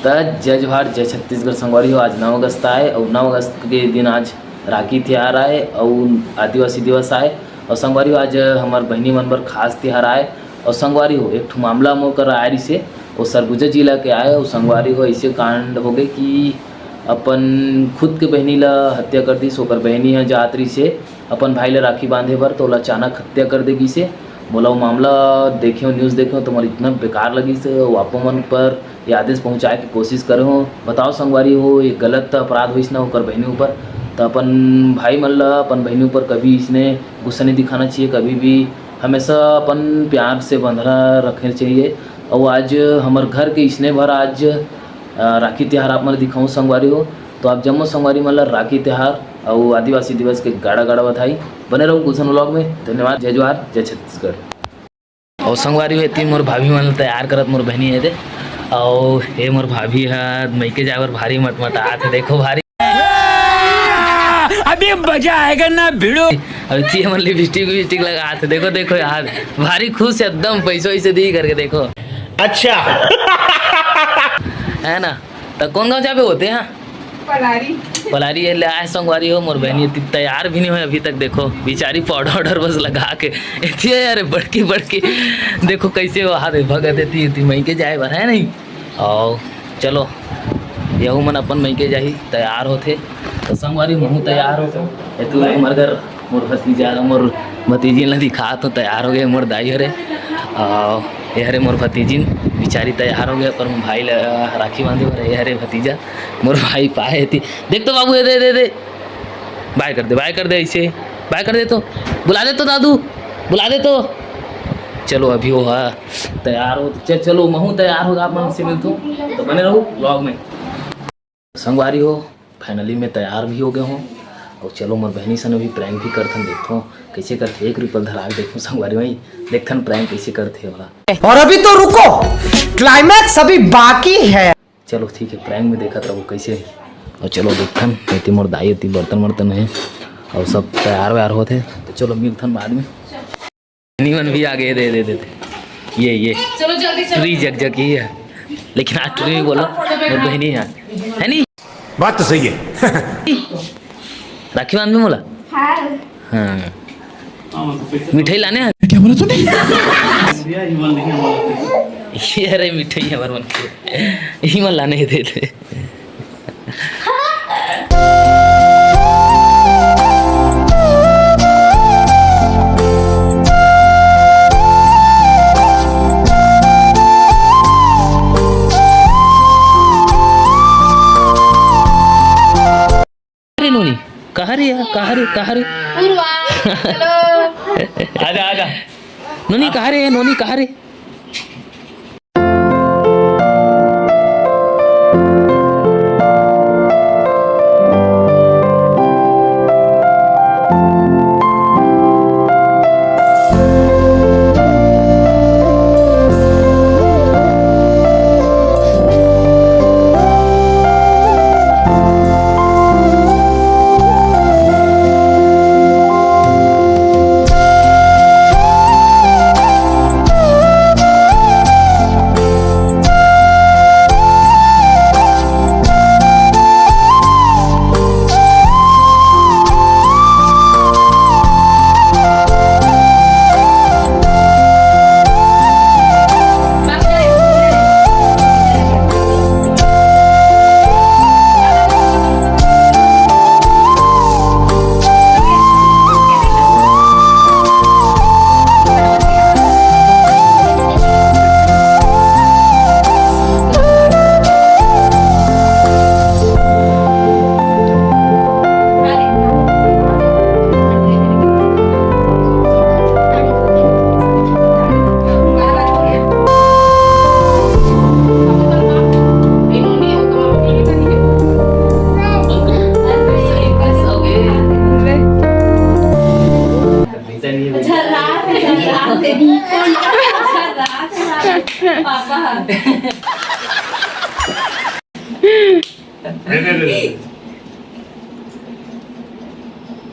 तो जय जोहार जय छत्तीसगढ़ संगवारी हो। आज 9 अगस्त आए और 9 अगस्त के दिन आज राखी त्यौहार आए और आदिवासी दिवस आए। और संगवारी हो आज हमार बहनी मन बर खास त्यौहार आए। और संगवारी हो एक ठो मामला मोर कर आए रही से वो सरगुजा जिला के आए। और संगवारी हो ऐसे कांड हो गए कि अपन खुद के बहनी ला हत्या कर दी। ओकर बहनी है जात रही से अपन भाई ला राखी बांधे बर तो ओला अचानक हत्या कर देगी से। बोला वो मामला देखे न्यूज़ देखे तो मोर इतना बेकार लगी से वापो मन पर ये आदेश पहुँचाए की कोशिश करे हो। बताओ संगवारी हो ये गलत अपराध हुई ना होकर बहनी ऊपर। तो अपन भाई मन ला अपन बहनी ऊपर कभी इसने गुस्सा नहीं दिखाना चाहिए। कभी भी हमेशा अपन प्यार से बंधना रखना चाहिए। और आज हमारे घर के इसने भर आज राखी त्यौहार आप मन दिखाऊँ संगवारी हो। तो आप जम्मो संगवारी मन ला राखी त्यौहार और आदिवासी दिवस के गाड़ा गाड़ा बधाई। बने रहो गुलशन व्लॉग में। धन्यवाद। जय जोहार जय छत्तीसगढ़। और संगवारी हो इतनी मोर भाभी मन तैयार करत मोर बहनी है दे। और ये मोर भाभी है मैके जावर भारी मटमटात है। देखो भारी अभी मजा आएगा ना भिड़ो। अब इतनी मन लिपस्टिक लगा थे। देखो देखो यार भारी खुश एकदम पैसों से दी करके देखो। अच्छा है ना। तो कौन गाँव जाबे होते हैं पलारी ले आए संगवारी हो। मोर बहनी इतनी तैयार भी नहीं हुई अभी तक। देखो बेचारी पाउडर बस लगा के इतनी यार बड़की देखो कैसे वो हाथ भगत इतनी मई के जाए बर है नहीं। और चलो यहू मन अपन मई के जाही तैयार होते। तो संगवारी महू तैयार होते तू हमारे घर मोर भतीजा मोर भतीजी ला दिखा तो तैयार हो गए। मोर दाई हरे ये हरे मोर भतीजिन बेचारी तैयार हो गया। पर भाई राखी बांधे बर ये हरे भतीजा मोर भाई पाए थी। देख तो बाबू दे दे दे बाय कर दे ऐसे बाय कर दे तो बुला दे तो दादू बुला दे तो। चलो अभी वो है तैयार हो तो चलो महू तैयार होगा आप मन से मिलता हूँ। तो बने रहो ब्लॉग में। संगवारी हो फाइनली मैं तैयार भी हो गया हूँ। और चलो मोर बहनी सन अभी प्रैंक भी करथन देखो कैसे करते। 1 रुपये धरा देखो संगवारी भाई देखथन प्रैंक कैसे करते वाला। और अभी तो रुको क्लाइमैक्स अभी बाकी है। चलो ठीक है प्रैंक में देखा रहो कैसे। और चलो देखथन इतनी मोर दाई इतनी बर्तन है और सब तैयार व्यार होते। तो चलो मिलथन बाद में। बहनी मन भी आगे दे ये चलो जल्दी से ट्री जग ही है लेकिन आज ट्री बोलो मोर बहनी है नहीं। बात तो सही है। राखी बांध में बोला हाँ मिठाई लाने हैं क्या बोला तूने? ये अरे मिठाई हमारे मन के ही मन लाने दे थे। नोनी कहाँ रे आजा नोनी कहाँ रे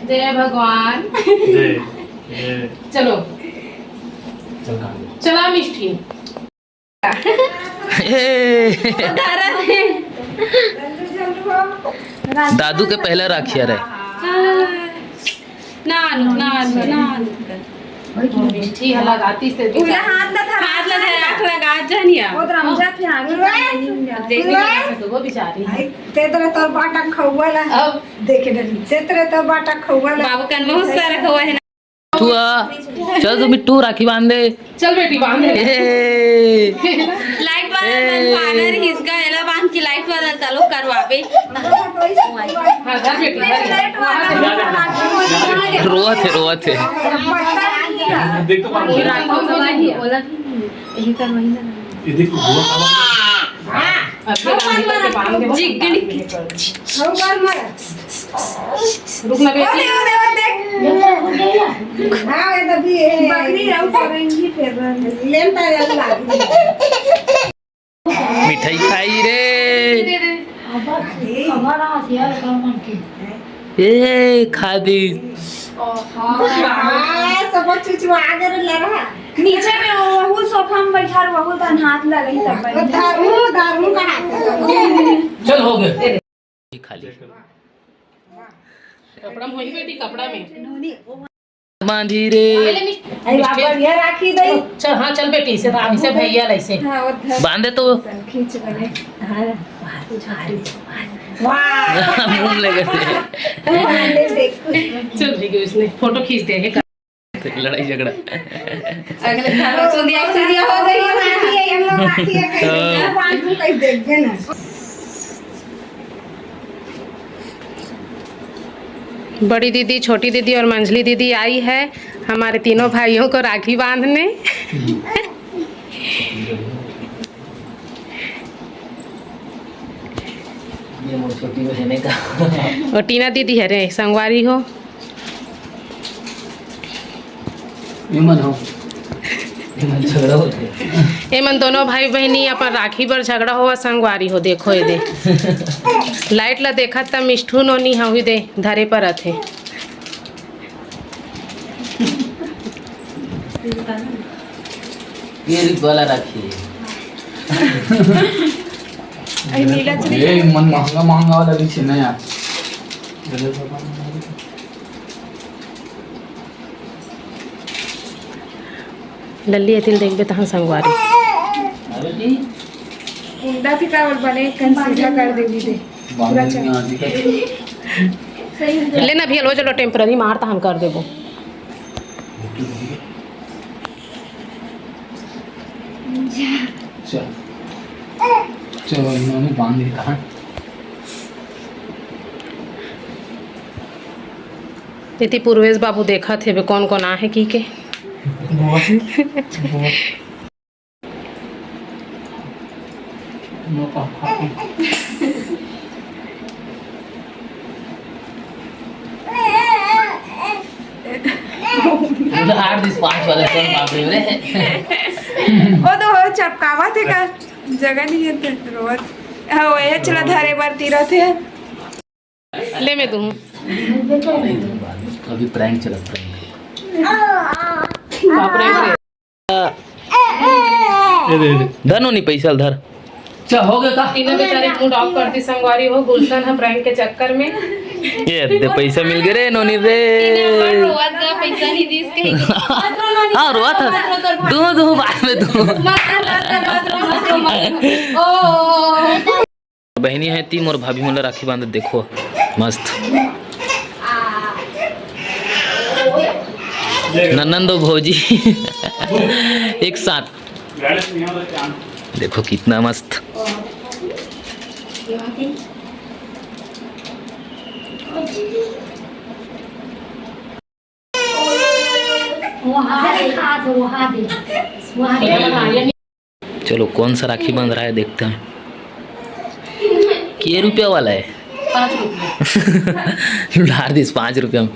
जय भगवान। चलो चला मिष्टी। दादू के पहले राखी आ रहे मिठी लगाती से उला हाथ ना था हाथ लगा आँख लगा जानिया वो रमजा थे आगे देख नहीं वो बेचारी ते तरह तो बाटा खौवाला अब देखे डरी ते तरह तो बाटा खौवाला बाबू कान बहुत सारा खवा है ना तू चल तू मिट्टू राखी बांध दे चल बेटी बांध दे लाइट वाला बांधर हिसका एला बांध की लाइट वाला चालू करवावे हां घर बेटी रोआ थे देख तो पानी बोला यही करवाई ना ये देखो हुआ बांध दे जिगड़ी खौवाल मारा रुक ना बेटी हां ये तो भी बकरी राउ करेंगी फिर लेंटा याला मिठाई खाई रे हमारा हथियार का मन की ए खादी सब चीज आगे ले रहा नीचे में वो सोफा में बैठा रहा वो तन हाथ लगा तब दारू का हाथ चल हो गए खाली कपड़ा में होई बेटी कपड़ा में बांधी रे अरे बाबा ये राखी दई चल हां चल बेटी से रानी से भैया ऐसे हां वो बांधे तो खींच बने हां वाह मुंह लगे देख चल ठीक है इसने फोटो खींच दे है लड़ाई झगड़ा अगले खाना चुंदिया हो गई राखी है हम लोग राखी है कहीं बांधू कहीं देख ना बड़ी दीदी छोटी दीदी और मंझली दीदी आई है हमारे तीनों भाइयों को राखी बांधने ये मोर छोटी बहने का और टीना दीदी है रे संगवारी हो झगड़ा होते एमन दोनों भाई बहनी अपन राखी पर झगड़ा हुआ संगवारी हो देखो ये दे लाइट ला देखा तब मिष्ठू नोनी हुई दे धरे पर थे ये रिप वाला राखी ये मन महंगा महंगा वाला भी छे ना यार लल्ली एतिल देखबे तहाँ संगवारी उंडा भी कावल बने कन सीधा कर देगी दे पूरा चल लेना भी लो चलो टेम्पररी मारता हम कर देबो चल चलो इन्होंने बांध दिया कहाँ इति पूर्वेश बाबू देखा थे कौन कौन आहे की के आठ दिस पांच वाले कौन बाप रे ओ तो हो चपकावा थे का जगह नहीं है रोज हां वो ये चला धारे बार तीरा थे ले मैं दूँ अभी प्रैंक चला प्रैंक धनो नहीं पैसा धर चल हो गया का तीनों बेचारे मूड ऑफ करती संगवारी हो गुलशन है प्रैंक के चक्कर में ये दे पैसा मिल गए रे नोनी रे रोज का पैसा नहीं दी इसके हाँ रोआ था दो बाद में दो बहनी है तीन और भाभी मोला राखी बांध देखो मस्त ननंदो भौजी एक साथ देखो कितना मस्त चलो कौन सा राखी बांध रहा है देखते हैं के रुपया वाला है 5 रुपया दिस 5 रुपया में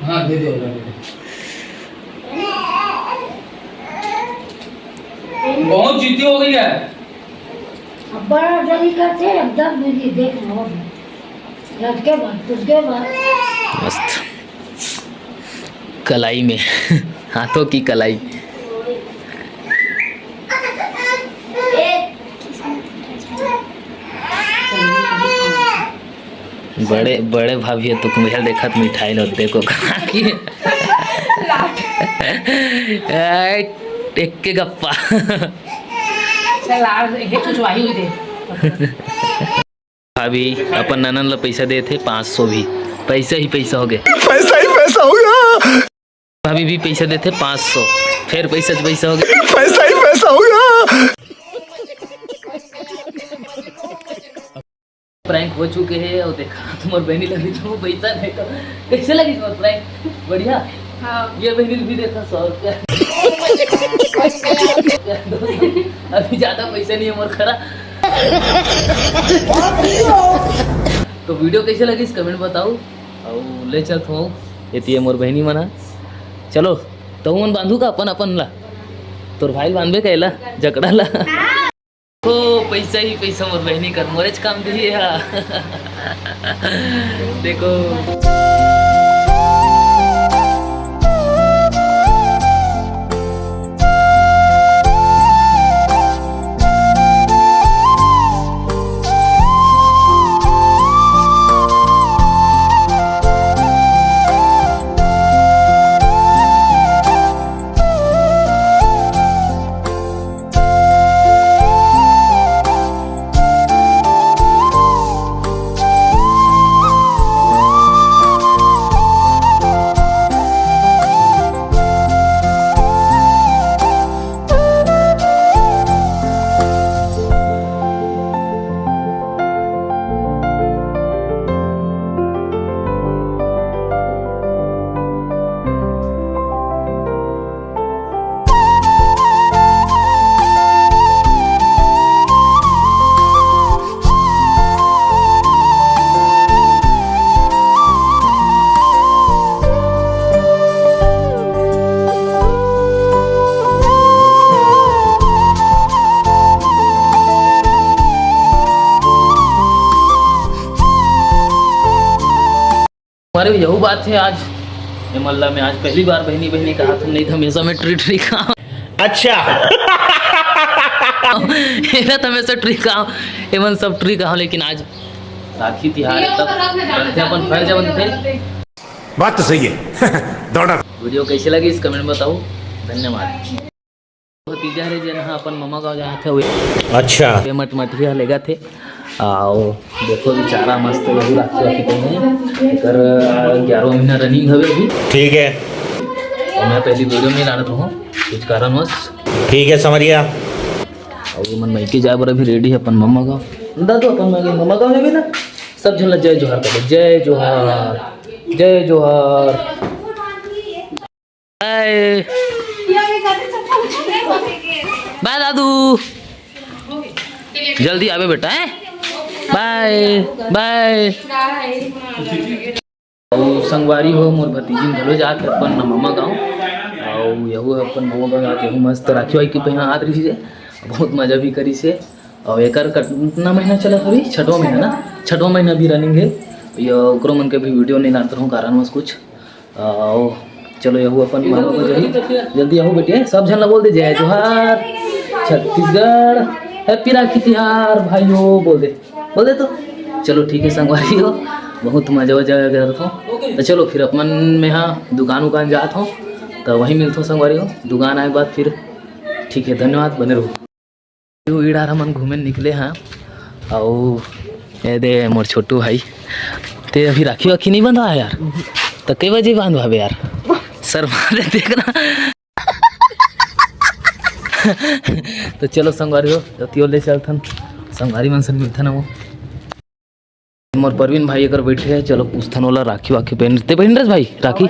हाँ दे दो बहुत जीती हो गई है बड़ा जल्दी करते एकदम बिजी देख लो लटके बाद उसके बाद मस्त कलाई में हाथों की कलाई ए बड़े बड़े भाभी है तो मुझे देखत मिठाई लो देखो की एक के गप्पा चल आज हे चुचवाही हुई दे भाभी अपन ननन ला पैसा दे थे 500 भी पैसा ही पैसा हो गए पैसा ही पैसा हो गया, भाभी भी पैसा देते 500 फिर पैसा हो गया पैसा ही पैसा हो गया। प्रैंक हो चुके हैं और देखा तुम्हारी बहनी लगी तो पैसा देखो कैसे लगी तुम्हारी प्रैंक बढ़िया। हाँ। ये बहनी भी देखा 100 रुपया अभी ज्यादा पैसा नहीं है मोर खरा। तो वीडियो कैसे लगी इस कमेंट बताओ और ले चल हूँ ये मोर बहनी मना चलो तो मन बांधू का अपन अपन ला तोर भाई बांधबे कैला जकड़ा ला ओ पैसा ही पैसा मोर बहनी कर मोरेज काम दिए देखो हमारे यही बात है आज ये मल्ला में आज पहली बार बहनी बहनी कहा तुम नहीं था हमेशा में ट्री खाओ अच्छा तो हमेशा ट्री खाओ एवं सब ट्री खाओ लेकिन आज राखी तिहार है तब बनते अपन फर्ज बनते बात तो सही है दौड़ा। वीडियो कैसे लगी इस कमेंट में बताओ धन्यवाद। भतीजा रे जन हाँ अपन मम्मा गाँव जहाँ थे अच्छा पेमट मटिया लेगा थे आओ देखो बेचारा मस्त वही राखी वाखी पहने कर 11वां महीना रनिंग हवे अभी ठीक है और मैं पहली वीडियो में डालत हूँ कुछ कारणवश ठीक है समझिया और मन मैके जाए बर अभी रेडी है अपन मम्मा गाँव दादू अपन मम्मा गाँव में भी ना सब झन जय जोहार कर जय जोहार जय जोहार बाय बाय दादू जल्दी आवे बेटा है बाय बाय और संगवारी हो मोर भतीजी घलो जाके अपन मम्मा गाँव और यहू अपन मम्मा गाँव जाके यहू मस्त राखी वाई की पहना हाथ रही से बहुत मजा भी करी से और एक कितना महीना चला अभी 6वां महीना ना 6वां महीना भी रनिंग है ये ओकरो मन के भी वीडियो नहीं डालता हूँ कारणवश कुछ और चलो यहू अपन मामा को जल्दी जल्दी यहू बेटे सब जन ला बोल दे जय जोहार छत्तीसगढ़ हैप्पी राखी तिहार भाइयों बोल दे तो चलो ठीक है संगवारी हो बहुत मजा वजा करता हूँ तो चलो फिर अपन में हाँ दुकान उकान जाता हूँ तो वहीं मिलता हूँ संगवारी हो दुकान आए बाद फिर ठीक है धन्यवाद बने रहो ईडार हम घूमे निकले हाँ और ये दे मोर छोटू भाई ते अभी राखी वाखी नहीं बंधवा यार तो कई बजे बांधवा यार सर मारे देखना तो चलो संगवारी हो तियो ले चलथन संगवारी मन से मिलथन वो मोर परवीन भाई अगर बैठे है चलो पूछथन वाला राखी वाखी पहनते पहन रहे भाई राखी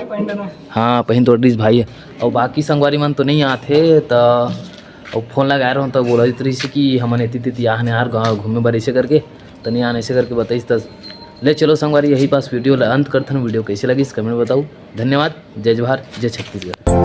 हाँ पहन तो ड्रेस भाई है और बाकी संगवारी मन तो नहीं आते तो और फोन लगा रहा हूँ तो बोला रही से कि हमन एती तेती आने यार गाँव घूमे बर ऐसे करके तो नहीं आने ऐसे करके बताइस तो ले चलो संगवारी यही पास वीडियो अंत करथन वीडियो कैसे लगी इस कमेंट बताओ धन्यवाद जय जोहार जय छत्तीसगढ़।